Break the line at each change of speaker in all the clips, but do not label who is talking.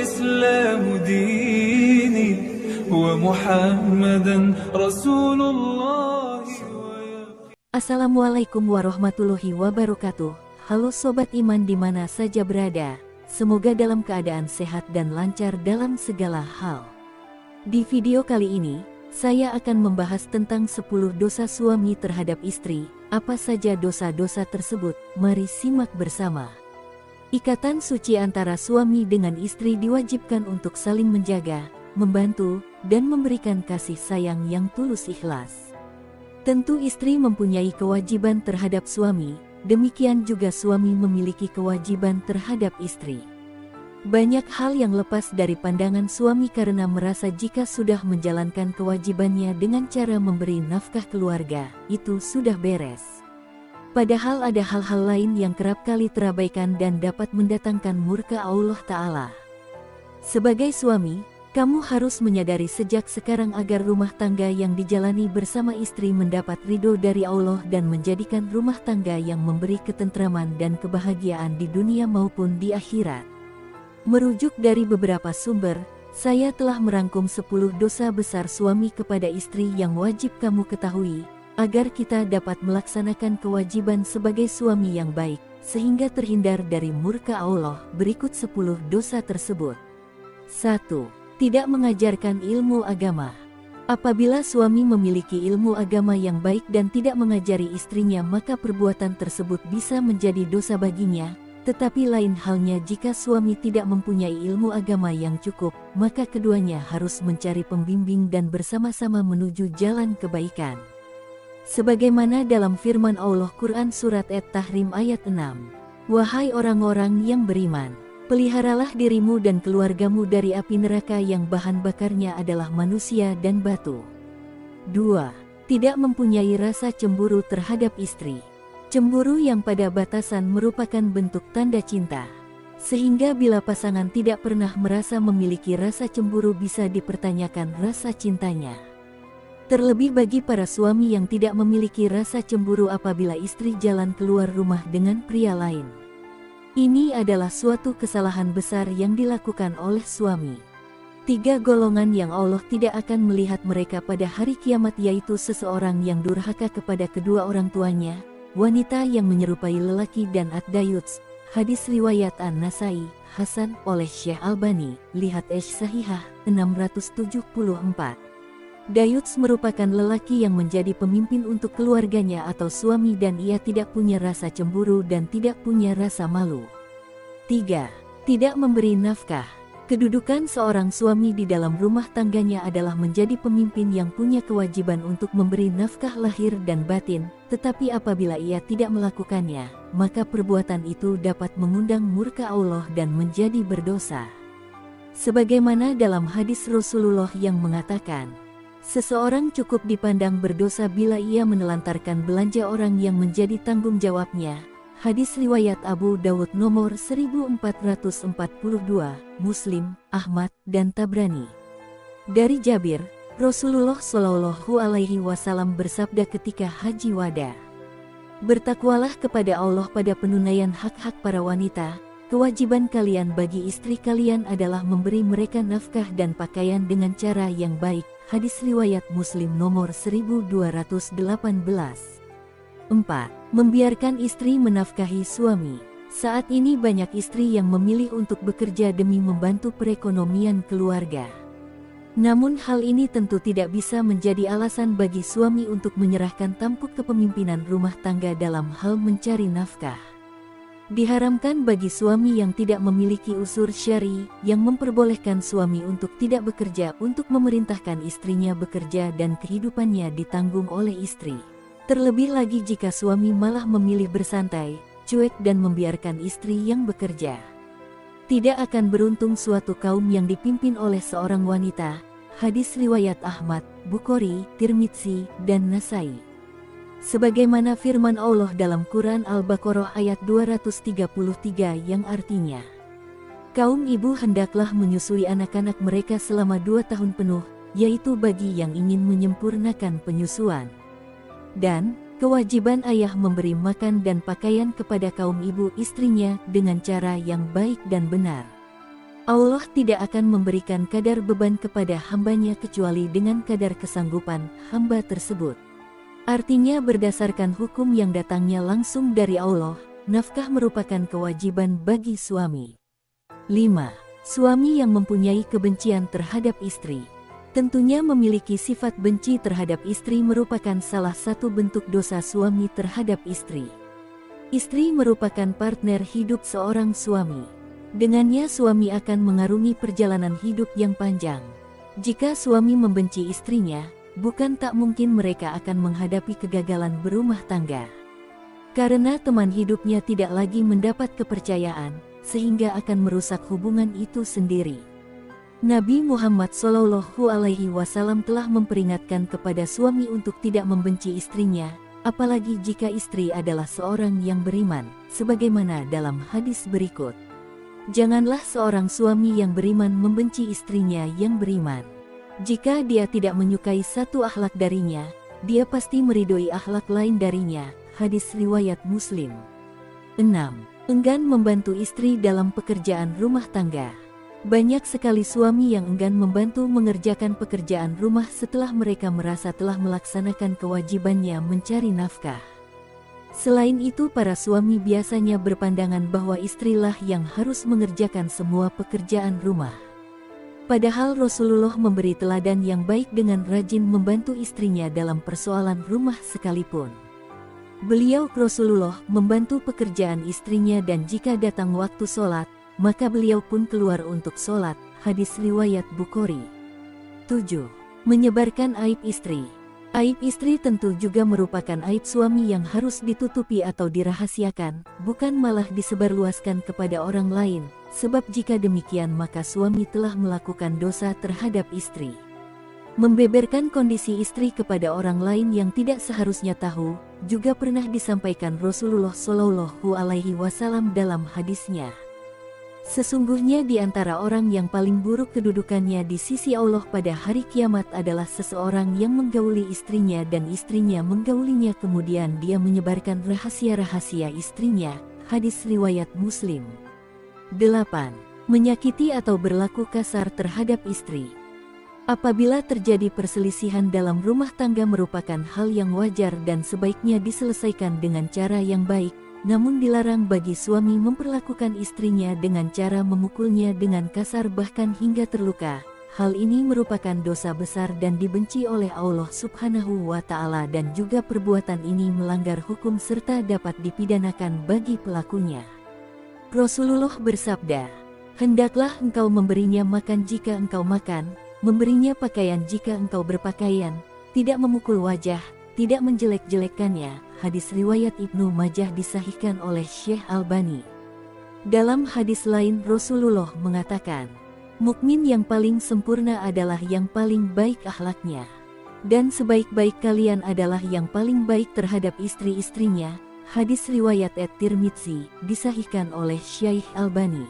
والإسلام ديني ومحمدا رسول الله.
Assalamualaikum warahmatullahi wabarakatuh. Halo sobat iman di mana saja berada. Semoga dalam keadaan sehat dan lancar dalam segala hal. Di video kali ini, saya akan membahas tentang 10 dosa suami terhadap istri. Apa saja dosa-dosa tersebut? Mari simak bersama. Ikatan suci antara suami dengan istri diwajibkan untuk saling menjaga, membantu, dan memberikan kasih sayang yang tulus ikhlas. Tentu istri mempunyai kewajiban terhadap suami, demikian juga suami memiliki kewajiban terhadap istri. Banyak hal yang lepas dari pandangan suami karena merasa jika sudah menjalankan kewajibannya dengan cara memberi nafkah keluarga, itu sudah beres. Padahal ada hal-hal lain yang kerap kali terabaikan dan dapat mendatangkan murka Allah Ta'ala. Sebagai suami, kamu harus menyadari sejak sekarang agar rumah tangga yang dijalani bersama istri mendapat ridho dari Allah dan menjadikan rumah tangga yang memberi ketentraman dan kebahagiaan di dunia maupun di akhirat. Merujuk dari beberapa sumber, saya telah merangkum 10 dosa besar suami kepada istri yang wajib kamu ketahui, agar kita dapat melaksanakan kewajiban sebagai suami yang baik, sehingga terhindar dari murka Allah. Berikut 10 dosa tersebut. 1. Tidak mengajarkan ilmu agama. Apabila suami memiliki ilmu agama yang baik dan tidak mengajari istrinya, maka perbuatan tersebut bisa menjadi dosa baginya. Tetapi lain halnya jika suami tidak mempunyai ilmu agama yang cukup, maka keduanya harus mencari pembimbing dan bersama-sama menuju jalan kebaikan. Sebagaimana dalam firman Allah Quran Surat At-Tahrim ayat 6. Wahai orang-orang yang beriman, peliharalah dirimu dan keluargamu dari api neraka yang bahan bakarnya adalah manusia dan batu. 2. Tidak mempunyai rasa cemburu terhadap istri. Cemburu yang pada batasan merupakan bentuk tanda cinta. Sehingga bila pasangan tidak pernah merasa memiliki rasa cemburu, bisa dipertanyakan rasa cintanya. Terlebih bagi para suami yang tidak memiliki rasa cemburu apabila istri jalan keluar rumah dengan pria lain. Ini adalah suatu kesalahan besar yang dilakukan oleh suami. 3 golongan yang Allah tidak akan melihat mereka pada hari kiamat, yaitu seseorang yang durhaka kepada kedua orang tuanya, wanita yang menyerupai lelaki, dan ad-dayuts. Hadis riwayat An-Nasai, Hasan oleh Syekh Albani, lihat Sahihah 674. Dayuts merupakan lelaki yang menjadi pemimpin untuk keluarganya atau suami dan ia tidak punya rasa cemburu dan tidak punya rasa malu. 3. Tidak memberi nafkah. Kedudukan seorang suami di dalam rumah tangganya adalah menjadi pemimpin yang punya kewajiban untuk memberi nafkah lahir dan batin, tetapi apabila ia tidak melakukannya, maka perbuatan itu dapat mengundang murka Allah dan menjadi berdosa. Sebagaimana dalam hadis Rasulullah yang mengatakan, seseorang cukup dipandang berdosa bila ia menelantarkan belanja orang yang menjadi tanggung jawabnya. Hadis riwayat Abu Dawud nomor 1442, Muslim, Ahmad, dan Tabrani. Dari Jabir, Rasulullah Shallallahu Alaihi Wasallam bersabda ketika Haji Wada, bertakwalah kepada Allah pada penunaian hak-hak para wanita. Kewajiban kalian bagi istri kalian adalah memberi mereka nafkah dan pakaian dengan cara yang baik. Hadis riwayat Muslim nomor 1218. 4. Membiarkan istri menafkahi suami. Saat ini banyak istri yang memilih untuk bekerja demi membantu perekonomian keluarga. Namun hal ini tentu tidak bisa menjadi alasan bagi suami untuk menyerahkan tampuk kepemimpinan rumah tangga dalam hal mencari nafkah. Diharamkan bagi suami yang tidak memiliki unsur syar'i yang memperbolehkan suami untuk tidak bekerja untuk memerintahkan istrinya bekerja dan kehidupannya ditanggung oleh istri. Terlebih lagi jika suami malah memilih bersantai, cuek dan membiarkan istri yang bekerja. Tidak akan beruntung suatu kaum yang dipimpin oleh seorang wanita. Hadis riwayat Ahmad, Bukhari, Tirmidzi, dan Nasai. Sebagaimana firman Allah dalam Quran Al-Baqarah ayat 233 yang artinya, kaum ibu hendaklah menyusui anak-anak mereka selama 2 tahun penuh, yaitu bagi yang ingin menyempurnakan penyusuan. Dan kewajiban ayah memberi makan dan pakaian kepada kaum ibu istrinya dengan cara yang baik dan benar. Allah tidak akan memberikan kadar beban kepada hambanya kecuali dengan kadar kesanggupan hamba tersebut. Artinya berdasarkan hukum yang datangnya langsung dari Allah, nafkah merupakan kewajiban bagi suami. 5. Suami yang mempunyai kebencian terhadap istri. Tentunya memiliki sifat benci terhadap istri merupakan salah satu bentuk dosa suami terhadap istri. Istri merupakan partner hidup seorang suami. Dengannya suami akan mengarungi perjalanan hidup yang panjang. Jika suami membenci istrinya, bukan tak mungkin mereka akan menghadapi kegagalan berumah tangga. Karena teman hidupnya tidak lagi mendapat kepercayaan, sehingga akan merusak hubungan itu sendiri. Nabi Muhammad SAW telah memperingatkan kepada suami untuk tidak membenci istrinya, apalagi jika istri adalah seorang yang beriman, sebagaimana dalam hadis berikut. Janganlah seorang suami yang beriman membenci istrinya yang beriman. Jika dia tidak menyukai satu akhlak darinya, dia pasti meridhoi akhlak lain darinya. Hadis riwayat Muslim. 6. Enggan membantu istri dalam pekerjaan rumah tangga. Banyak sekali suami yang enggan membantu mengerjakan pekerjaan rumah setelah mereka merasa telah melaksanakan kewajibannya mencari nafkah. Selain itu, para suami biasanya berpandangan bahwa istrilah yang harus mengerjakan semua pekerjaan rumah. Padahal Rasulullah memberi teladan yang baik dengan rajin membantu istrinya dalam persoalan rumah sekalipun. Beliau Rasulullah membantu pekerjaan istrinya dan jika datang waktu sholat, maka beliau pun keluar untuk sholat. Hadis riwayat Bukhari. 7. Menyebarkan aib istri. Aib istri tentu juga merupakan aib suami yang harus ditutupi atau dirahasiakan, bukan malah disebarluaskan kepada orang lain, sebab jika demikian maka suami telah melakukan dosa terhadap istri. Membeberkan kondisi istri kepada orang lain yang tidak seharusnya tahu, juga pernah disampaikan Rasulullah SAW dalam hadisnya. Sesungguhnya di antara orang yang paling buruk kedudukannya di sisi Allah pada hari kiamat adalah seseorang yang menggauli istrinya dan istrinya menggaulinya kemudian dia menyebarkan rahasia-rahasia istrinya. Hadis riwayat Muslim. 8. Menyakiti atau berlaku kasar terhadap istri. Apabila terjadi perselisihan dalam rumah tangga merupakan hal yang wajar dan sebaiknya diselesaikan dengan cara yang baik. Namun dilarang bagi suami memperlakukan istrinya dengan cara memukulnya dengan kasar bahkan hingga terluka. Hal ini merupakan dosa besar dan dibenci oleh Allah Subhanahu wa Ta'ala dan juga perbuatan ini melanggar hukum serta dapat dipidanakan bagi pelakunya. Rasulullah bersabda, "Hendaklah engkau memberinya makan jika engkau makan, memberinya pakaian jika engkau berpakaian, tidak memukul wajah, tidak menjelek-jelekkannya." Hadis riwayat Ibnu Majah disahihkan oleh Syekh Albani. Dalam hadis lain Rasulullah mengatakan, mukmin yang paling sempurna adalah yang paling baik akhlaknya. Dan sebaik-baik kalian adalah yang paling baik terhadap istri-istrinya. Hadis riwayat At-Tirmidzi disahihkan oleh Syekh Albani.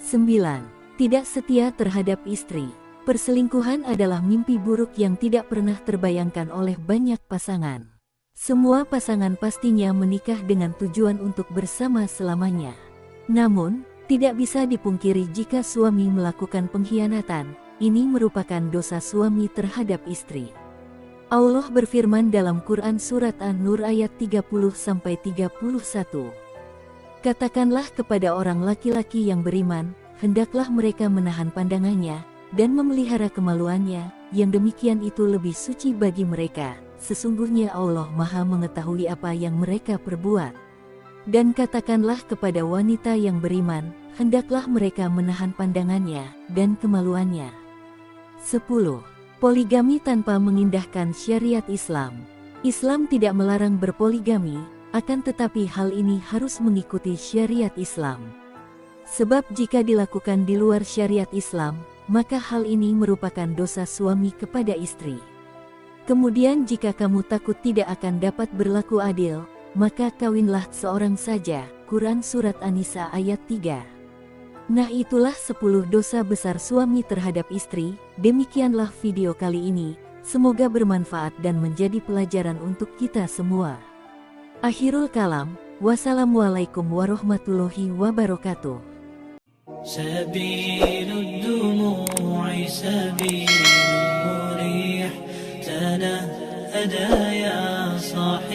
9. Tidak setia terhadap istri. Perselingkuhan adalah mimpi buruk yang tidak pernah terbayangkan oleh banyak pasangan. Semua pasangan pastinya menikah dengan tujuan untuk bersama selamanya. Namun, tidak bisa dipungkiri jika suami melakukan pengkhianatan, ini merupakan dosa suami terhadap istri. Allah berfirman dalam Quran Surat An-Nur ayat 30-31. Katakanlah kepada orang laki-laki yang beriman, hendaklah mereka menahan pandangannya, dan memelihara kemaluannya, yang demikian itu lebih suci bagi mereka. Sesungguhnya Allah Maha mengetahui apa yang mereka perbuat. Dan katakanlah kepada wanita yang beriman, hendaklah mereka menahan pandangannya dan kemaluannya. 10. Poligami tanpa mengindahkan syariat Islam. Islam tidak melarang berpoligami, akan tetapi hal ini harus mengikuti syariat Islam. Sebab jika dilakukan di luar syariat Islam, maka hal ini merupakan dosa suami kepada istri. Kemudian jika kamu takut tidak akan dapat berlaku adil, maka kawinlah seorang saja. Quran Surat An-Nisa ayat 3. Nah itulah 10 dosa besar suami terhadap istri. Demikianlah video kali ini, semoga bermanfaat dan menjadi pelajaran untuk kita semua. Akhirul kalam, wassalamualaikum warahmatullahi wabarakatuh.
سبيل الدموع سبيل مريح تنهدى يا صاحي